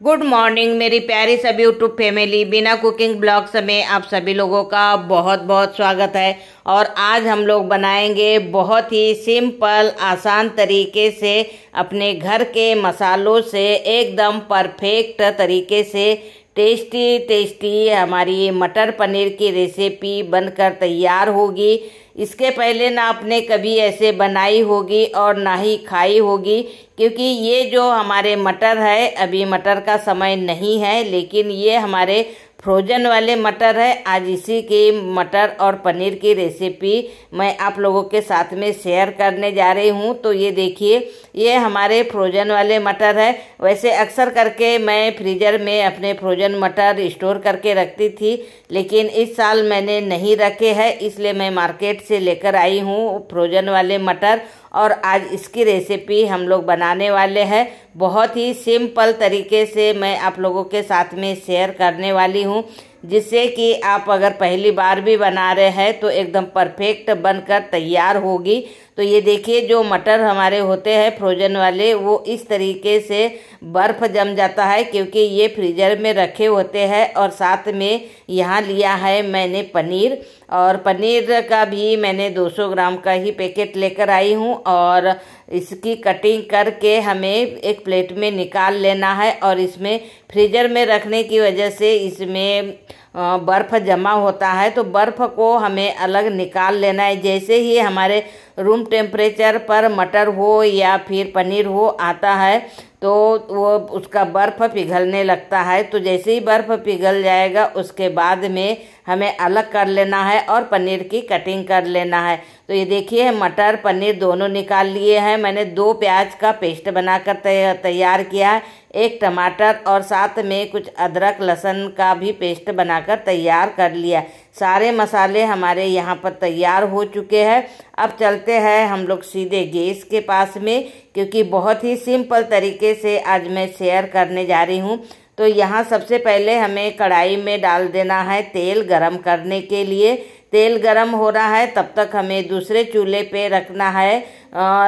Good morning मेरी प्यारी सभी यूट्यूब फैमिली। बिना कुकिंग ब्लॉग्स में आप सभी लोगों का बहुत बहुत स्वागत है। और आज हम लोग बनाएंगे बहुत ही सिंपल आसान तरीके से अपने घर के मसालों से एकदम परफेक्ट तरीके से टेस्टी टेस्टी हमारी मटर पनीर की रेसिपी बनकर तैयार होगी। इसके पहले ना आपने कभी ऐसे बनाई होगी और ना ही खाई होगी, क्योंकि ये जो हमारे मटर है, अभी मटर का समय नहीं है, लेकिन ये हमारे फ्रोजन वाले मटर है। आज इसी की मटर और पनीर की रेसिपी मैं आप लोगों के साथ में शेयर करने जा रही हूँ। तो ये देखिए, ये हमारे फ्रोजन वाले मटर है। वैसे अक्सर करके मैं फ्रीजर में अपने फ्रोजन मटर स्टोर करके रखती थी, लेकिन इस साल मैंने नहीं रखे हैं, इसलिए मैं मार्केट से लेकर आई हूँ फ्रोजन वाले मटर। और आज इसकी रेसिपी हम लोग बनाने वाले हैं। बहुत ही सिंपल तरीके से मैं आप लोगों के साथ में शेयर करने वाली हूँ, जिससे कि आप अगर पहली बार भी बना रहे हैं तो एकदम परफेक्ट बनकर तैयार होगी। तो ये देखिए, जो मटर हमारे होते हैं फ्रोजन वाले, वो इस तरीके से बर्फ़ जम जाता है, क्योंकि ये फ्रीजर में रखे होते हैं। और साथ में यहाँ लिया है मैंने पनीर, और पनीर का भी मैंने 200 ग्राम का ही पैकेट लेकर आई हूँ। और इसकी कटिंग करके हमें एक प्लेट में निकाल लेना है। और इसमें फ्रीजर में रखने की वजह से इसमें बर्फ़ जमा होता है, तो बर्फ़ को हमें अलग निकाल लेना है। जैसे ही हमारे रूम टेम्परेचर पर मटर हो या फिर पनीर हो आता है, तो वो उसका बर्फ़ पिघलने लगता है। तो जैसे ही बर्फ़ पिघल जाएगा, उसके बाद में हमें अलग कर लेना है और पनीर की कटिंग कर लेना है। तो ये देखिए, मटर पनीर दोनों निकाल लिए हैं। मैंने 2 प्याज का पेस्ट बनाकर तैयार किया है, 1 टमाटर और साथ में कुछ अदरक लहसुन का भी पेस्ट बनाकर तैयार कर लिया। सारे मसाले हमारे यहाँ पर तैयार हो चुके हैं। अब चलते हैं हम लोग सीधे गैस के पास में, क्योंकि बहुत ही सिंपल तरीके से आज मैं शेयर करने जा रही हूँ। तो यहाँ सबसे पहले हमें कढ़ाई में डाल देना है तेल गरम करने के लिए। तेल गरम हो रहा है, तब तक हमें दूसरे चूल्हे पे रखना है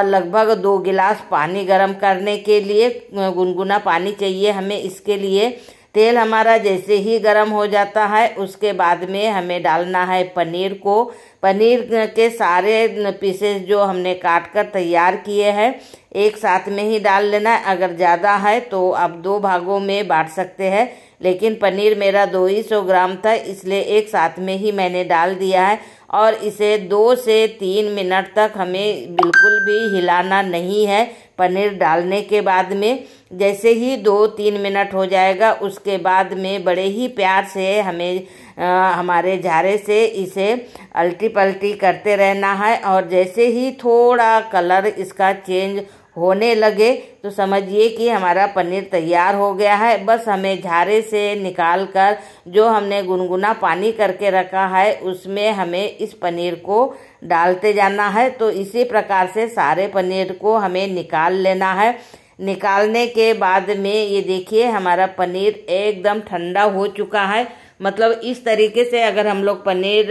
लगभग 2 गिलास पानी गरम करने के लिए। गुनगुना पानी चाहिए हमें इसके लिए। तेल हमारा जैसे ही गर्म हो जाता है, उसके बाद में हमें डालना है पनीर को। पनीर के सारे पीसेस जो हमने काट कर तैयार किए हैं, एक साथ में ही डाल लेना है। अगर ज़्यादा है तो आप 2 भागों में बांट सकते हैं, लेकिन पनीर मेरा 200 ग्राम था, इसलिए एक साथ में ही मैंने डाल दिया है। और इसे 2 से 3 मिनट तक हमें बिल्कुल भी हिलाना नहीं है। पनीर डालने के बाद में जैसे ही 2-3 मिनट हो जाएगा, उसके बाद में बड़े ही प्यार से हमें हमारे झारे से इसे अल्टी पल्टी करते रहना है। और जैसे ही थोड़ा कलर इसका चेंज होने लगे, तो समझिए कि हमारा पनीर तैयार हो गया है। बस हमें झारे से निकाल कर जो हमने गुनगुना पानी करके रखा है, उसमें हमें इस पनीर को डालते जाना है। तो इसी प्रकार से सारे पनीर को हमें निकाल लेना है। निकालने के बाद में ये देखिए, हमारा पनीर एकदम ठंडा हो चुका है। मतलब इस तरीके से अगर हम लोग पनीर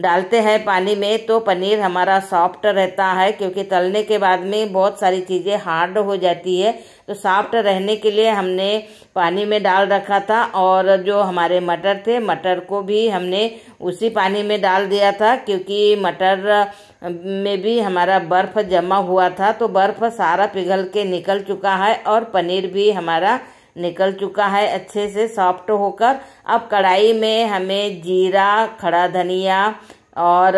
डालते हैं पानी में, तो पनीर हमारा सॉफ्ट रहता है, क्योंकि तलने के बाद में बहुत सारी चीज़ें हार्ड हो जाती है। तो सॉफ्ट रहने के लिए हमने पानी में डाल रखा था। और जो हमारे मटर थे, मटर को भी हमने उसी पानी में डाल दिया था, क्योंकि मटर में भी हमारा बर्फ़ जमा हुआ था। तो बर्फ़ सारा पिघल के निकल चुका है और पनीर भी हमारा निकल चुका है अच्छे से सॉफ्ट होकर। अब कढ़ाई में हमें जीरा, खड़ा धनिया और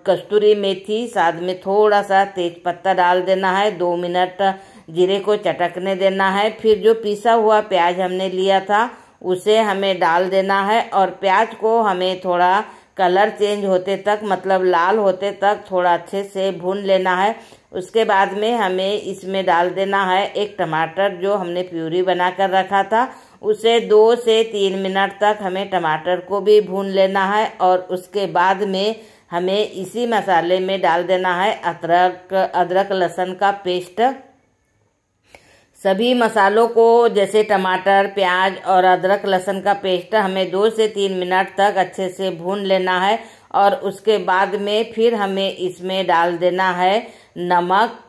कस्तूरी मेथी, साथ में थोड़ा सा तेज पत्ता डाल देना है। 2 मिनट जीरे को चटकने देना है। फिर जो पिसा हुआ प्याज हमने लिया था, उसे हमें डाल देना है। और प्याज को हमें थोड़ा कलर चेंज होते तक, मतलब लाल होते तक थोड़ा अच्छे से भून लेना है। उसके बाद में हमें इसमें डाल देना है 1 टमाटर, जो हमने प्यूरी बना कर रखा था। उसे 2 से 3 मिनट तक हमें टमाटर को भी भून लेना है। और उसके बाद में हमें इसी मसाले में डाल देना है अदरक लहसुन का पेस्ट। सभी मसालों को, जैसे टमाटर, प्याज और अदरक लहसुन का पेस्ट, हमें 2 से 3 मिनट तक अच्छे से भून लेना है। और उसके बाद में फिर हमें इसमें डाल देना है नमक,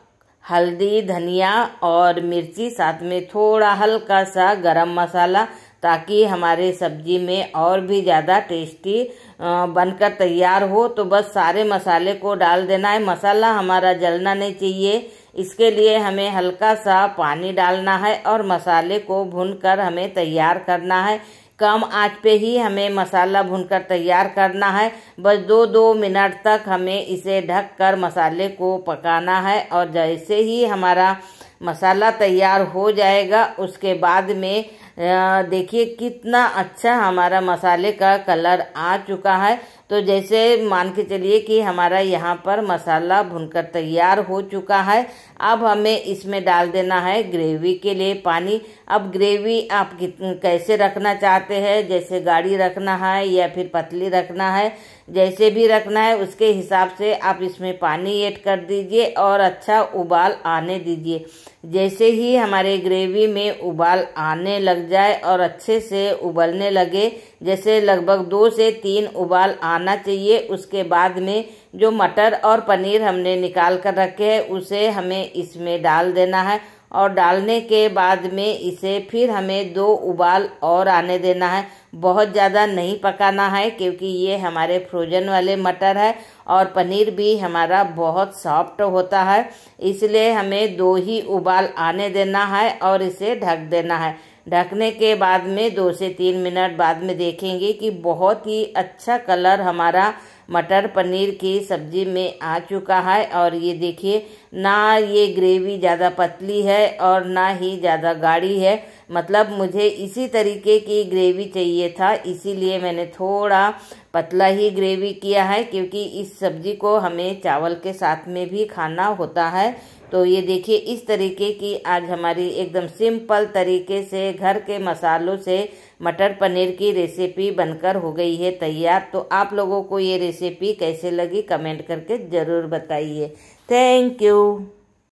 हल्दी, धनिया और मिर्ची, साथ में थोड़ा हल्का सा गरम मसाला, ताकि हमारे सब्जी में और भी ज़्यादा टेस्टी बनकर तैयार हो। तो बस सारे मसाले को डाल देना है। मसाला हमारा जलना नहीं चाहिए, इसके लिए हमें हल्का सा पानी डालना है और मसाले को भूनकर हमें तैयार करना है। कम आंच पे ही हमें मसाला भूनकर तैयार करना है। बस 2 मिनट तक हमें इसे ढककर मसाले को पकाना है। और जैसे ही हमारा मसाला तैयार हो जाएगा, उसके बाद में देखिए कितना अच्छा हमारा मसाले का कलर आ चुका है। तो जैसे मान के चलिए कि हमारा यहाँ पर मसाला भुनकर तैयार हो चुका है। अब हमें इसमें डाल देना है ग्रेवी के लिए पानी। अब ग्रेवी आप कैसे रखना चाहते हैं, जैसे गाढ़ी रखना है या फिर पतली रखना है, जैसे भी रखना है उसके हिसाब से आप इसमें पानी ऐड कर दीजिए और अच्छा उबाल आने दीजिए। जैसे ही हमारे ग्रेवी में उबाल आने लग जाए और अच्छे से उबलने लगे, जैसे लगभग 2 से 3 उबाल आना चाहिए, उसके बाद में जो मटर और पनीर हमने निकाल कर रखे हैं उसे हमें इसमें डाल देना है। और डालने के बाद में इसे फिर हमें 2 उबाल और आने देना है। बहुत ज़्यादा नहीं पकाना है, क्योंकि ये हमारे फ्रोजन वाले मटर है और पनीर भी हमारा बहुत सॉफ्ट होता है, इसलिए हमें 2 ही उबाल आने देना है और इसे ढक देना है। ढकने के बाद में 2 से 3 मिनट बाद में देखेंगे कि बहुत ही अच्छा कलर हमारा मटर पनीर की सब्जी में आ चुका है। और ये देखिए, ना ये ग्रेवी ज़्यादा पतली है और ना ही ज़्यादा गाढ़ी है, मतलब मुझे इसी तरीके की ग्रेवी चाहिए था, इसीलिए मैंने थोड़ा पतला ही ग्रेवी किया है, क्योंकि इस सब्जी को हमें चावल के साथ में भी खाना होता है। तो ये देखिए, इस तरीके की आज हमारी एकदम सिंपल तरीके से घर के मसालों से मटर पनीर की रेसिपी बनकर हो गई है तैयार। तो आप लोगों को ये रेसिपी कैसे लगी कमेंट करके ज़रूर बताइए। Thank you.